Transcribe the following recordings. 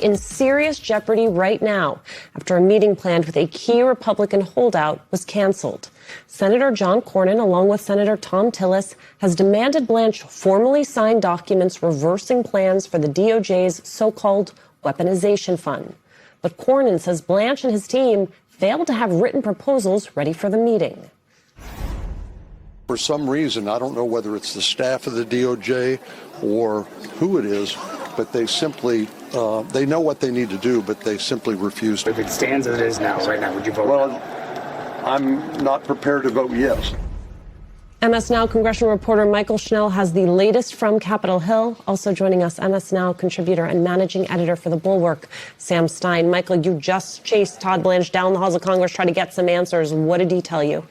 in serious jeopardy right now after a meeting planned with a key Republican holdout was canceled. Senator John Cornyn, along with Senator Thom Tillis, has demanded Blanche formally sign documents reversing plans for the DOJ's so-called weaponization fund. But Cornyn says Blanche and his team failed to have written proposals ready for the meeting. For some reason, I don't know whether it's the staff of the DOJ or who it is, but they simply, they know what they need to do, but they simply refuse to. If it stands as it is now, right now, would you vote? Well, I'm not prepared to vote yes. MS Now congressional reporter Michael Schnell has the latest from Capitol Hill. Also joining us, MS Now contributor and managing editor for The Bulwark, Sam Stein. Michael, you just chased Todd Blanche down the halls of Congress, trying to get some answers. What did he tell you?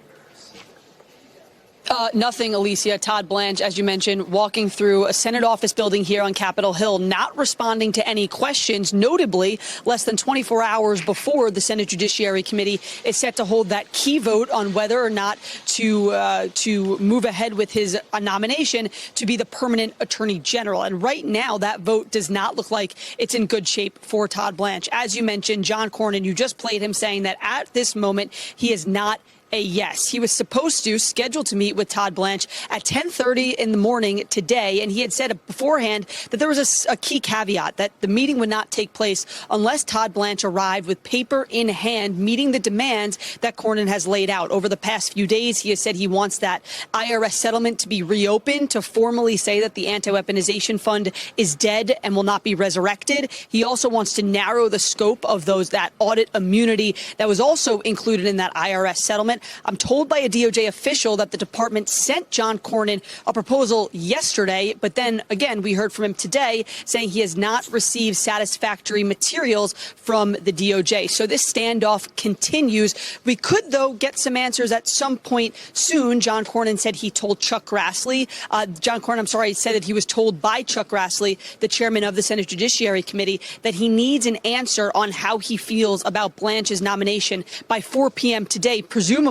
Nothing, Alicia. Todd Blanche, as you mentioned, walking through a Senate office building here on Capitol Hill, not responding to any questions, notably less than 24 hours before the Senate Judiciary Committee is set to hold that key vote on whether or not to move ahead with his nomination to be the permanent Attorney General. And right now, that vote does not look like it's in good shape for Todd Blanche. As you mentioned, John Cornyn, you just played him saying that at this moment, he is not a yes. He was scheduled to meet with Todd Blanche at 10:30 in the morning today, and he had said beforehand that there was a key caveat that the meeting would not take place unless Todd Blanche arrived with paper in hand, meeting the demands that Cornyn has laid out. Over the past few days, he has said he wants that IRS settlement to be reopened, to formally say that the anti-weaponization fund is dead and will not be resurrected. He also wants to narrow the scope of that audit immunity that was also included in that IRS settlement. I'm told by a DOJ official that the department sent John Cornyn a proposal yesterday, but then again, we heard from him today saying he has not received satisfactory materials from the DOJ. So this standoff continues. We could, though, get some answers at some point soon. John Cornyn said he told Chuck Grassley, said that he was told by Chuck Grassley, the chairman of the Senate Judiciary Committee, that he needs an answer on how he feels about Blanche's nomination by 4 p.m. today, presumably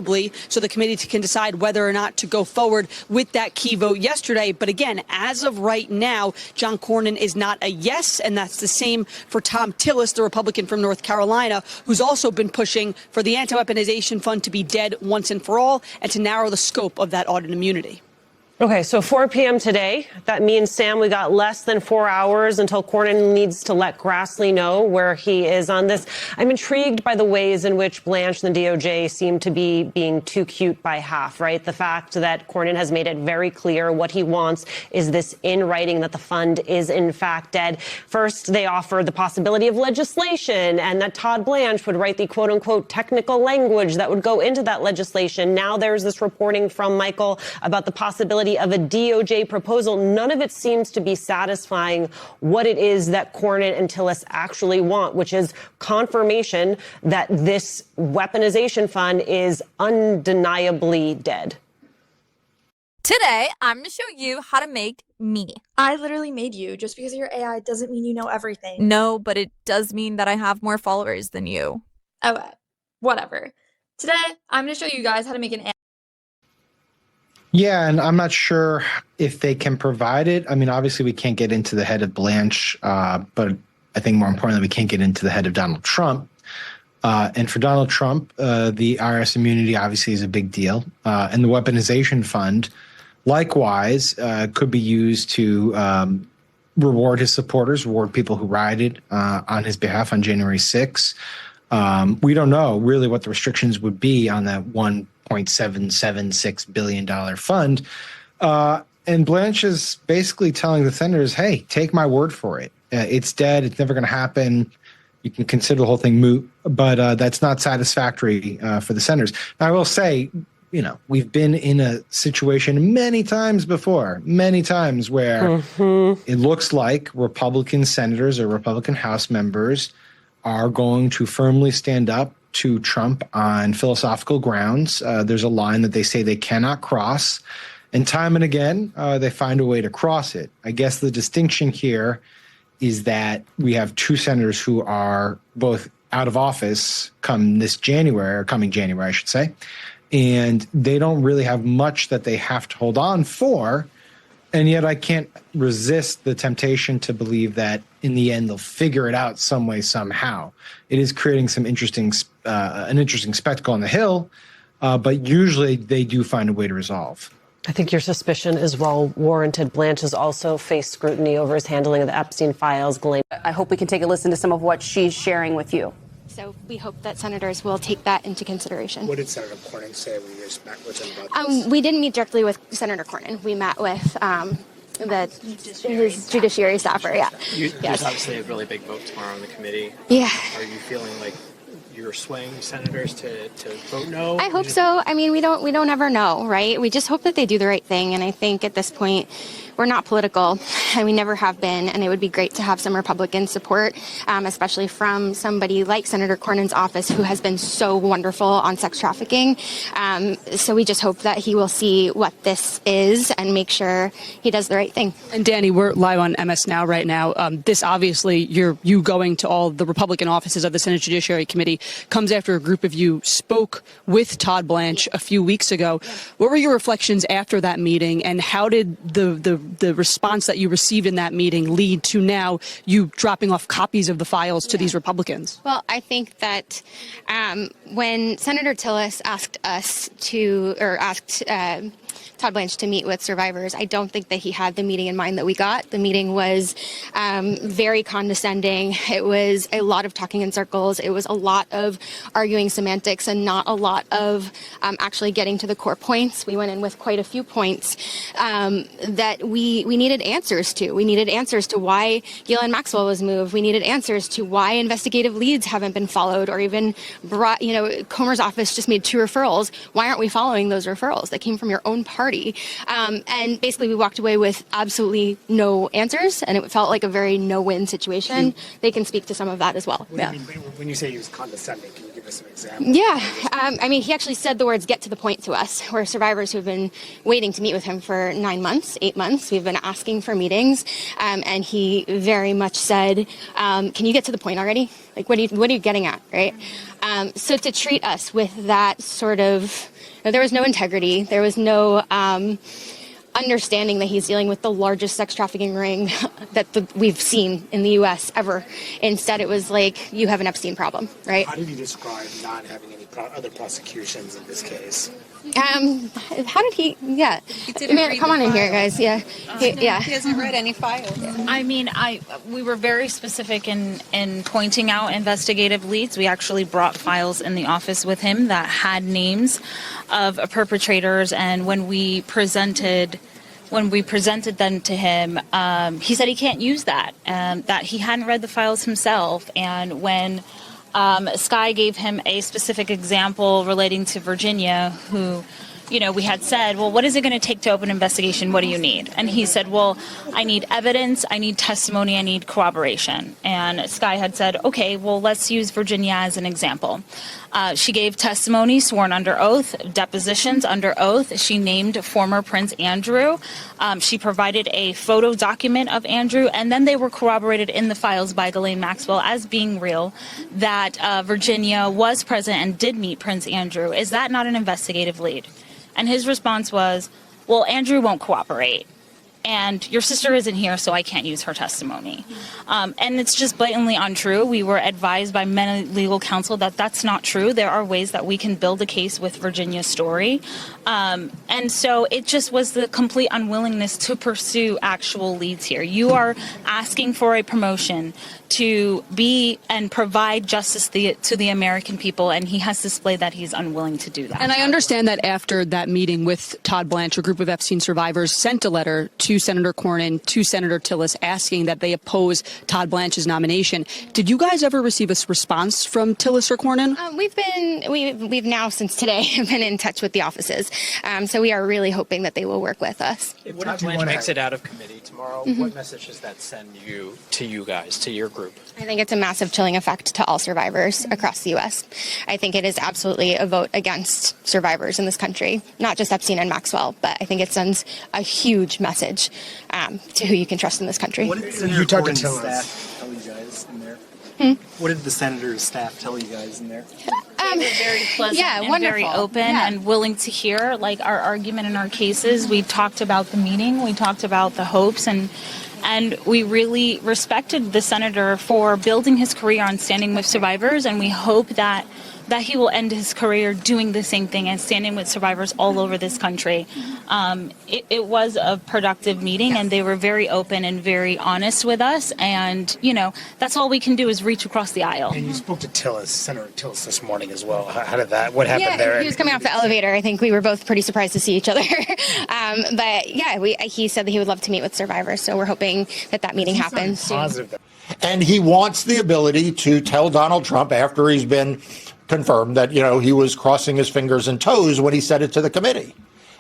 so the committee can decide whether or not to go forward with that key vote yesterday. But again, as of right now, John Cornyn is not a yes, and that's the same for Thom Tillis, the Republican from North Carolina, who's also been pushing for the anti-weaponization fund to be dead once and for all and to narrow the scope of that audit immunity. Okay, so 4 p.m. today. That means, Sam, we got less than 4 hours until Cornyn needs to let Grassley know where he is on this. I'm intrigued by the ways in which Blanche and the DOJ seem to be being too cute by half, right? The fact that Cornyn has made it very clear what he wants is this in writing that the fund is in fact dead. First, they offered the possibility of legislation and that Todd Blanche would write the quote unquote technical language that would go into that legislation. Now there's this reporting from Michael about the possibility of a DOJ proposal. None of it seems to be satisfying what it is that Cornyn and Tillis actually want, which is confirmation that this weaponization fund is undeniably dead. Today, I'm going to show you how to make me. I literally made you. Just because you're AI doesn't mean you know everything. No, but it does mean that I have more followers than you. Okay, whatever. Today, I'm going to show you guys how to make an AI. Yeah, and I'm not sure if they can provide it. I mean, obviously, we can't get into the head of Blanche, but I think more importantly, we can't get into the head of Donald Trump. And for Donald Trump, the IRS immunity obviously is a big deal. And the weaponization fund, likewise, could be used to reward his supporters, reward people who rioted on his behalf on January 6th. We don't know really what the restrictions would be on that $1.776 billion fund. And Blanche is basically telling the senators, hey, take my word for it. It's dead. It's never going to happen. You can consider the whole thing moot, but that's not satisfactory for the senators. Now, I will say, you know, we've been in a situation many times before, many times where it looks like Republican senators or Republican House members are going to firmly stand up to Trump on philosophical grounds. There's a line that they say they cannot cross, and time and again, they find a way to cross it. I guess the distinction here is that we have two senators who are both out of office coming January, I should say, and they don't really have much that they have to hold on for. And yet I can't resist the temptation to believe that in the end, they'll figure it out some way, somehow. It is creating some an interesting spectacle on the Hill, but usually they do find a way to resolve. I think your suspicion is well warranted. Blanche has also faced scrutiny over his handling of the Epstein files. I hope we can take a listen to some of what she's sharing with you. So we hope that senators will take that into consideration. What did Senator Cornyn say when you guys met with him about this? We didn't meet directly with Senator Cornyn. We met with his judiciary staffer, yeah. There's obviously a really big vote tomorrow in the committee. Yeah. Are you feeling like you're swaying senators to vote no? I hope so. I mean, we don't ever know, right? We just hope that they do the right thing. And I think at this point, we're not political, and we never have been. And it would be great to have some Republican support, especially from somebody like Senator Cornyn's office, who has been so wonderful on sex trafficking. So we just hope that he will see what this is and make sure he does the right thing. And Danny, we're live on MS Now right now. This obviously, you going to all the Republican offices of the Senate Judiciary Committee comes after a group of you spoke with Todd Blanche a few weeks ago. What were your reflections after that meeting, and how did the response that you received in that meeting lead to now you dropping off copies of the files to these Republicans? Well, I think that when Senator Tillis asked Todd Blanche to meet with survivors, I don't think that he had the meeting in mind that we got. The meeting was very condescending. It was a lot of talking in circles. It was a lot of arguing semantics and not a lot of actually getting to the core points. We went in with quite a few points that we needed answers to. We needed answers to why Ghislaine Maxwell was moved. We needed answers to why investigative leads haven't been followed or even brought, Comer's office just made 2 referrals. Why aren't we following those referrals that came from your own party? And basically we walked away with absolutely no answers, and it felt like a very no-win situation. They can speak to some of that as well. What do you mean, when you say he was condescending, can you give us some examples? Yeah, I mean, he actually said the words "get to the point" to us. We're survivors who've been waiting to meet with him for 9 months, 8 months. We've been asking for meetings, and he very much said, "Can you get to the point already? Like, what are you getting at, right?" So to treat us with that sort of, there was no integrity, there was no understanding that he's dealing with the largest sex trafficking ring that we've seen in the U.S. ever. Instead, it was like, you have an Epstein problem, right? How did you describe not having any other prosecutions in this case? How did he? Yeah, man, come on in here, guys. Yeah, he hasn't read any files. I mean, we were very specific in pointing out investigative leads. We actually brought files in the office with him that had names of perpetrators, and when we presented them to him, he said he can't use that, that he hadn't read the files himself. And when Sky gave him a specific example relating to Virginia, who, we had said, well, what is it going to take to open an investigation? What do you need? And he said, well, I need evidence, I need testimony, I need corroboration. And Sky had said, okay, well, let's use Virginia as an example. She gave testimony sworn under oath, depositions under oath. She named former Prince Andrew. She provided a photo document of Andrew, and then they were corroborated in the files by Ghislaine Maxwell as being real, that Virginia was present and did meet Prince Andrew. Is that not an investigative lead? And his response was, well, Andrew won't cooperate, and your sister isn't here, so I can't use her testimony. And it's just blatantly untrue. We were advised by many legal counsel that that's not true. There are ways that we can build a case with Virginia's story. And so it just was the complete unwillingness to pursue actual leads here. You are asking for a promotion to be and provide justice to the American people, and he has displayed that he's unwilling to do that. And I understand that after that meeting with Todd Blanche, a group of Epstein survivors sent a letter to Senator Cornyn, to Senator Tillis, asking that they oppose Todd Blanche's nomination. Did you guys ever receive a response from Tillis or Cornyn? We've now, since today, been in touch with the offices. So we are really hoping that they will work with us. If Todd Blanche makes it out of committee tomorrow, what message does that send to you guys, to your group? I think it's a massive chilling effect to all survivors across the U.S. I think it is absolutely a vote against survivors in this country, not just Epstein and Maxwell, but I think it sends a huge message to who you can trust in this country. What did Senator Cornyn's staff tell you guys in there? What did the senator's staff tell you guys in there? They were very pleasant and wonderful. very open and willing to hear our argument and our cases. We talked about the meeting. We talked about the hopes and And we really respected the senator for building his career on standing with survivors, and we hope that he will end his career doing the same thing and standing with survivors all over this country. It was a productive meeting, and they were very open and very honest with us. And, you know, that's all we can do is reach across the aisle. And you spoke to Tillis, Senator Tillis, this morning as well. How did that? What happened there? He was coming off the elevator. I think we were both pretty surprised to see each other. But yeah, he said that he would love to meet with survivors. So we're hoping that meeting happens soon. Positive. And he wants the ability to tell Donald Trump after he's been confirmed that, you know, he was crossing his fingers and toes when he said it to the committee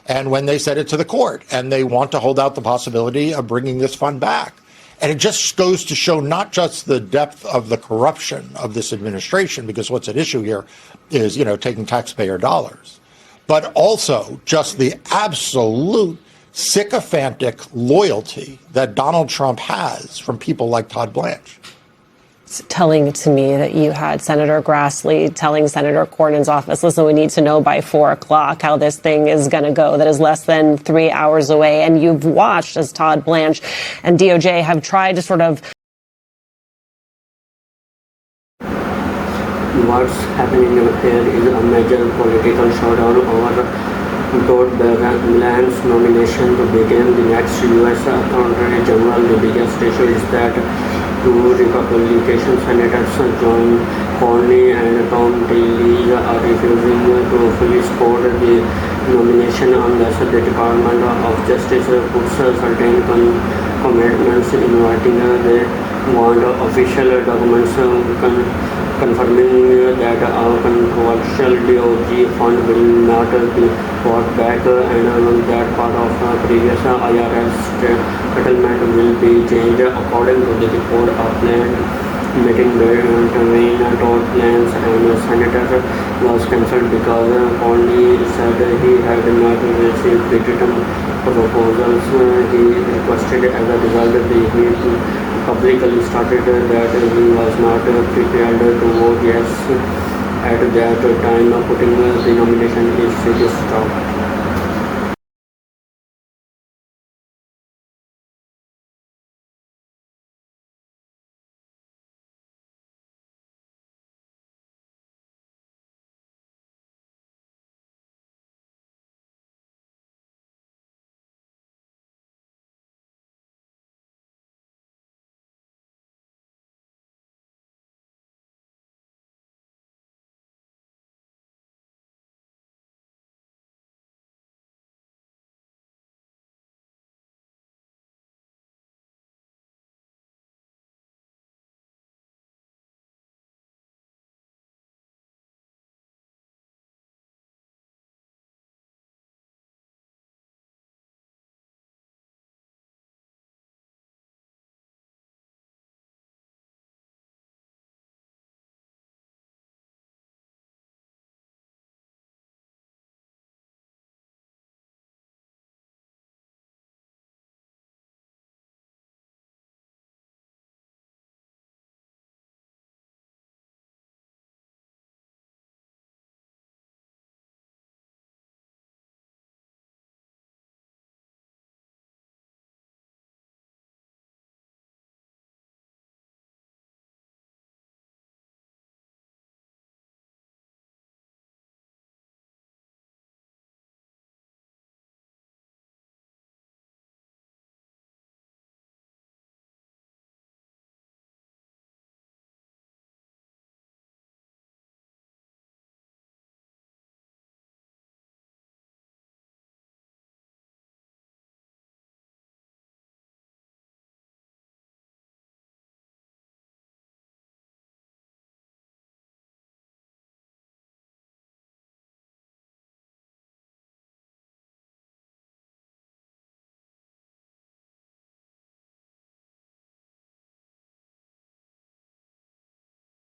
and when they said it to the court, and they want to hold out the possibility of bringing this fund back. And it just goes to show not just the depth of the corruption of this administration, because what's at issue here is, you know, taking taxpayer dollars, but also just the absolute sycophantic loyalty that Donald Trump has from people like Todd Blanche. It's telling to me that you had Senator Grassley telling Senator Cornyn's office, listen, we need to know by 4 o'clock how this thing is going to go. That is less than 3 hours away. And you've watched as Todd Blanche and DOJ have tried to sort of... What's happening here is a major political showdown over Todd Vlаnshе's nomination to become the next U.S. Attorney General. The biggest issue is that two Republican senators, John Cornyn and Tom Tillis, are refusing to fully support the nomination unless the Department of Justice puts certain commitments in writing. They want official documents confirming that our controversial DOJ fund will not be brought back, and that part of previous IRS settlement will be changed. According to the report, a planned meeting between Todd Blanche and Senator was cancelled because Cornyn said he had not received the written proposals he requested. As a result, he publicly stated that he was not prepared to vote yes at that time, putting the nomination in serious doubt.